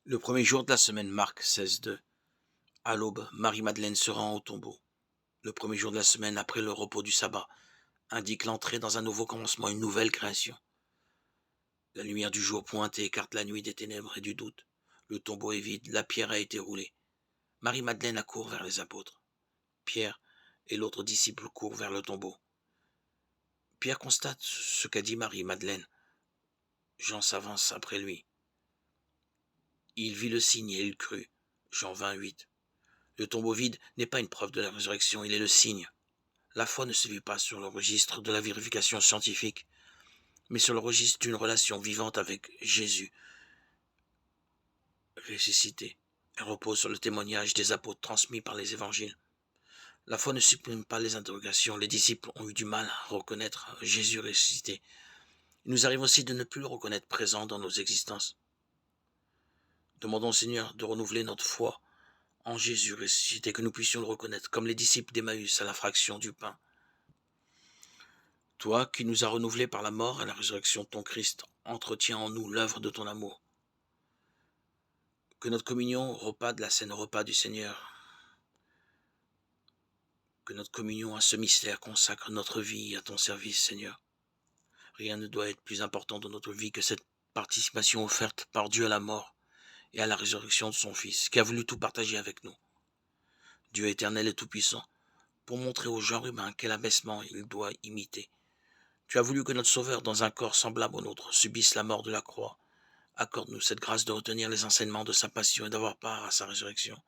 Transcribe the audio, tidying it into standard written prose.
Le premier jour de la semaine, Marc 16:2. À l'aube, Marie-Madeleine se rend au tombeau. Le premier jour de la semaine après le repos du sabbat indique l'entrée dans un nouveau commencement, une nouvelle création. La lumière du jour pointe et écarte la nuit des ténèbres et du doute. Le tombeau est vide, la pierre a été roulée. Marie-Madeleine accourt vers les apôtres. Pierre et l'autre disciple courent vers le tombeau. Pierre constate ce qu'a dit Marie-Madeleine. Jean s'avance après lui. Il vit le signe et il crut. Jean 28. Le tombeau vide n'est pas une preuve de la résurrection, il est le signe. La foi ne se vit pas sur le registre de la vérification scientifique, mais sur le registre d'une relation vivante avec Jésus ressuscité. Elle repose sur le témoignage des apôtres transmis par les évangiles. La foi ne supprime pas les interrogations. Les disciples ont eu du mal à reconnaître Jésus ressuscité. Il nous arrive aussi de ne plus le reconnaître présent dans nos existences. Demandons au Seigneur de renouveler notre foi en Jésus ressuscité, que nous puissions le reconnaître comme les disciples d'Emmaüs à la fraction du pain. Toi qui nous as renouvelés par la mort et la résurrection de ton Christ, entretiens en nous l'œuvre de ton amour. Que notre communion au repas de la scène, au repas du Seigneur, que notre communion à ce mystère consacre notre vie à ton service, Seigneur. Rien ne doit être plus important dans notre vie que cette participation offerte par Dieu à la mort et à la résurrection de son Fils, qui a voulu tout partager avec nous. Dieu éternel et tout-puissant, pour montrer au genre humain quel abaissement il doit imiter. Tu as voulu que notre Sauveur, dans un corps semblable au nôtre, subisse la mort de la croix. Accorde-nous cette grâce de retenir les enseignements de sa passion et d'avoir part à sa résurrection.